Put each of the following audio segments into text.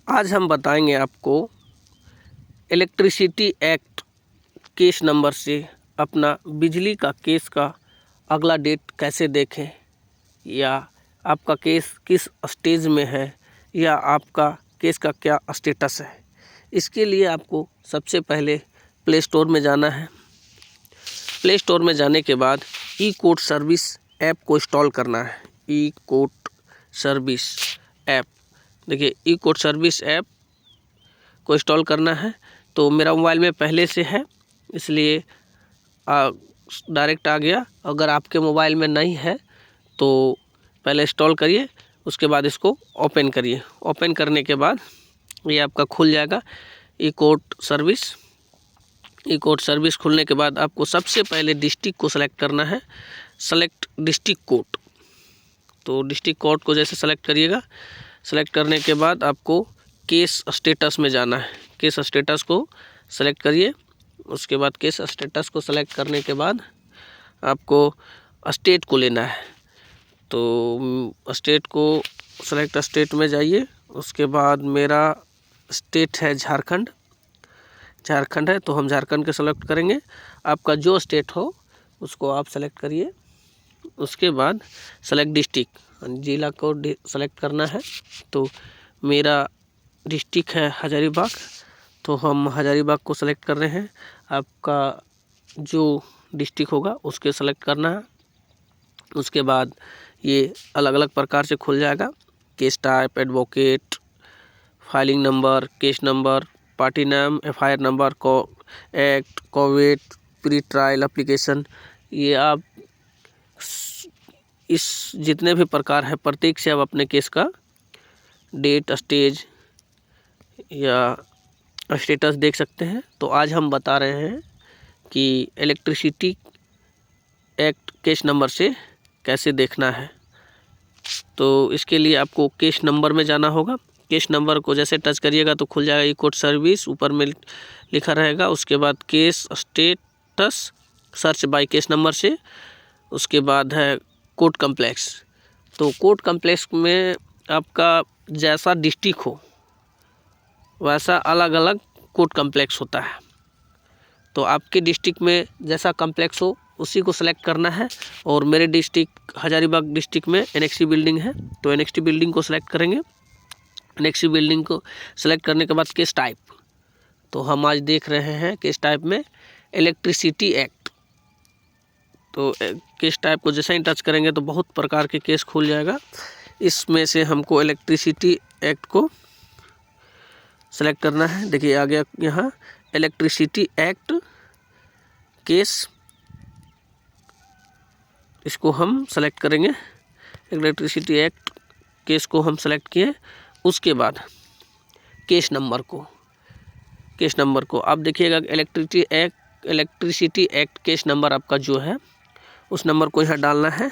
आज हम बताएंगे आपको इलेक्ट्रिसिटी एक्ट केस नंबर से अपना बिजली का केस का अगला डेट कैसे देखें, या आपका केस किस स्टेज में है, या आपका केस का क्या स्टेटस है। इसके लिए आपको सबसे पहले प्ले स्टोर में जाना है। प्ले स्टोर में जाने के बाद ई कोर्ट सर्विस ऐप को इंस्टॉल करना है। ई कोर्ट सर्विस ऐप, देखिए ई कोर्ट सर्विस ऐप को इंस्टॉल करना है। तो मेरा मोबाइल में पहले से है, इसलिए डायरेक्ट आ गया। अगर आपके मोबाइल में नहीं है तो पहले इंस्टॉल करिए, उसके बाद इसको ओपन करिए। ओपन करने के बाद ये आपका खुल जाएगा ई कोर्ट सर्विस। ई कोर्ट सर्विस खुलने के बाद आपको सबसे पहले डिस्ट्रिक्ट को सेलेक्ट करना है। सेलेक्ट डिस्ट्रिक्ट कोर्ट, तो डिस्ट्रिक्ट कोर्ट को जैसे सेलेक्ट करिएगा, सेलेक्ट करने के बाद आपको केस स्टेटस में जाना है। केस स्टेटस को सेलेक्ट करिए। उसके बाद केस स्टेटस को सेलेक्ट करने के बाद आपको स्टेट को लेना है। तो स्टेट को सेलेक्ट स्टेट में जाइए। उसके बाद मेरा स्टेट है झारखंड। झारखंड है तो हम झारखंड के सेलेक्ट करेंगे। आपका जो स्टेट हो उसको आप सेलेक्ट करिए। उसके बाद सेलेक्ट डिस्ट्रिक्ट, जिला को सेलेक्ट करना है। तो मेरा डिस्ट्रिक्ट है हजारीबाग, तो हम हजारीबाग को सेलेक्ट कर रहे हैं। आपका जो डिस्ट्रिक्ट होगा उसके सेलेक्ट करना है। उसके बाद ये अलग अलग प्रकार से खुल जाएगा। Case type, advocate, filing number, case number, party नाम, FIR number, act, caveat, pre trial application. ये आप इस जितने भी प्रकार है प्रत्येक से आप अपने केस का डेट, स्टेज या स्टेटस देख सकते हैं। तो आज हम बता रहे हैं कि इलेक्ट्रिसिटी एक्ट केस नंबर से कैसे देखना है। तो इसके लिए आपको केस नंबर में जाना होगा। केस नंबर को जैसे टच करिएगा तो खुल जाएगा ई कोर्ट सर्विस, ऊपर में लिखा रहेगा। उसके बाद case status, search by case number से। उसके बाद है कोर्ट कम्प्लेक्स। तो कोर्ट कम्प्लेक्स में आपका जैसा डिस्ट्रिक्ट हो वैसा अलग अलग कोर्ट कम्प्लेक्स होता है। तो आपके डिस्ट्रिक्ट में जैसा कम्प्लेक्स हो उसी को सेलेक्ट करना है। और मेरे डिस्ट्रिक्ट हजारीबाग डिस्ट्रिक्ट में एनएक्सी बिल्डिंग है, तो एनएक्सी बिल्डिंग को सेलेक्ट करेंगे। एनएक्सी बिल्डिंग को सेलेक्ट करने के बाद केस टाइप, तो हम आज देख रहे हैं केस टाइप में इलेक्ट्रिसिटी एक्ट। तो केस टाइप को जैसे ही टच करेंगे तो बहुत प्रकार के केस खुल जाएगा। इसमें से हमको इलेक्ट्रिसिटी एक्ट को सेलेक्ट करना है। देखिए आ गया यहाँ इलेक्ट्रिसिटी एक्ट केस, इसको हम सेलेक्ट करेंगे। इलेक्ट्रिसिटी एक्ट केस को हम सेलेक्ट किए। उसके बाद केस नंबर को आप देखिएगा इलेक्ट्रिसिटी एक्ट केस नंबर आपका जो है उस नंबर को यहाँ डालना है।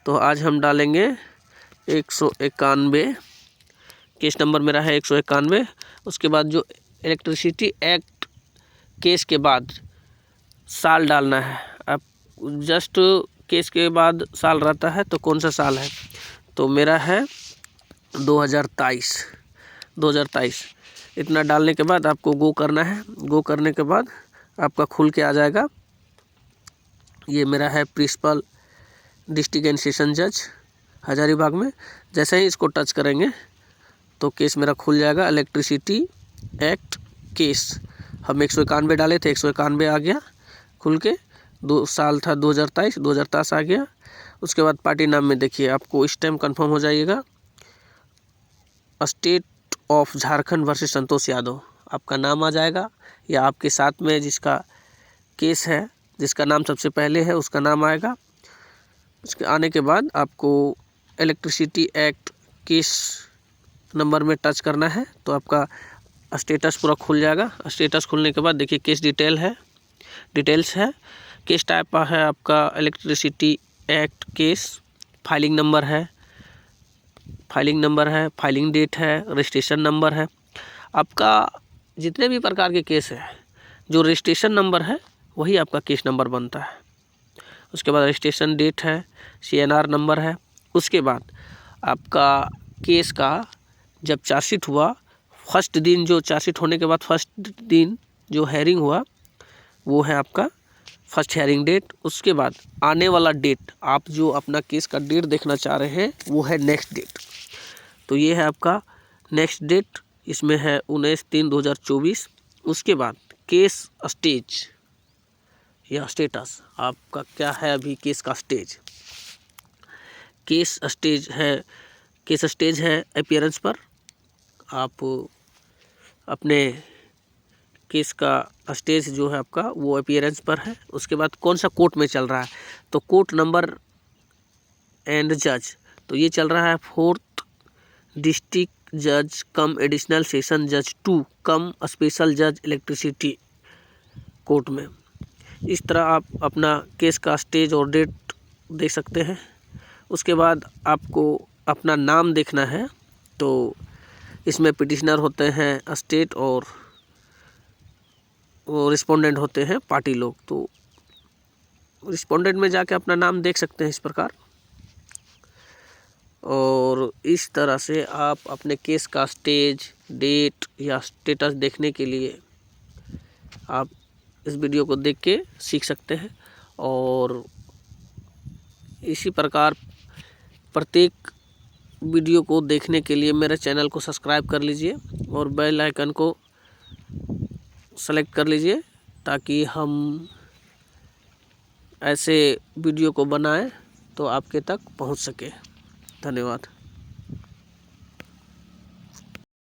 तो आज हम डालेंगे 191। केस नंबर मेरा है 191। उसके बाद जो इलेक्ट्रिसिटी एक्ट केस के बाद साल डालना है। आप जस्ट केस के बाद साल रहता है तो कौन सा साल है, तो मेरा है 2023। इतना डालने के बाद आपको गो करना है। गो करने के बाद आपका खुल के आ जाएगा। ये मेरा है प्रिंसिपल डिस्ट्रिक्ट एंड सेशन जज हजारीबाग में। जैसे ही इसको टच करेंगे तो केस मेरा खुल जाएगा। इलेक्ट्रिसिटी एक्ट केस हम 191 डाले थे, 191 आ गया खुल के। 2 साल था 2023 आ गया। उसके बाद पार्टी नाम में देखिए आपको इस टाइम कंफर्म हो जाइएगा, state of Jharkhand versus Santosh Yadav आपका नाम आ जाएगा, या आपके साथ में जिसका केस है, जिसका नाम सबसे पहले है उसका नाम आएगा। उसके आने के बाद आपको इलेक्ट्रिसिटी एक्ट केस नंबर में टच करना है, तो आपका स्टेटस पूरा खुल जाएगा। स्टेटस खुलने के बाद देखिए केस डिटेल्स है। केस टाइप है आपका electricity act case, filing number है, फाइलिंग डेट है, रजिस्ट्रेशन नंबर है। आपका जितने भी प्रकार के केस है, जो रजिस्ट्रेशन नंबर है वही आपका केस नंबर बनता है। उसके बाद रजिस्ट्रेशन डेट है, CNR नंबर है। उसके बाद आपका केस का जब चार्जशीट हुआ फर्स्ट दिन जो चार्जशीट होने के बाद फर्स्ट दिन जो हेयरिंग हुआ वो है आपका फर्स्ट हेयरिंग डेट। उसके बाद आने वाला डेट, आप जो अपना केस का डेट देखना चाह रहे हैं वो है नेक्स्ट डेट। तो ये है आपका नेक्स्ट डेट, इसमें है 19/3/2024। उसके बाद केस स्टेज या स्टेटस, आपका क्या है अभी केस का स्टेज। केस स्टेज है अपीयरेंस पर, आप अपने केस का स्टेज जो है आपका वो अपीयरेंस पर है। उसके बाद कौन सा कोर्ट में चल रहा है, तो कोर्ट नंबर एंड जज, तो ये चल रहा है 4th डिस्ट्रिक्ट जज कम एडिशनल सेशन जज 2 कम स्पेशल जज इलेक्ट्रिसिटी कोर्ट में। इस तरह आप अपना केस का स्टेज और डेट देख सकते हैं। उसके बाद आपको अपना नाम देखना है, तो इसमें पिटिशनर होते हैं स्टेट और रिस्पोंडेंट होते हैं पार्टी लोग। तो रिस्पोंडेंट में जाके अपना नाम देख सकते हैं इस प्रकार। और इस तरह से आप अपने केस का स्टेज, डेट या स्टेटस देखने के लिए आप इस वीडियो को देख के सीख सकते हैं। और इसी प्रकार प्रत्येक वीडियो को देखने के लिए मेरे चैनल को सब्सक्राइब कर लीजिए और बेल आइकन को सेलेक्ट कर लीजिए, ताकि हम ऐसे वीडियो को बनाएं तो आपके तक पहुंच सके। धन्यवाद।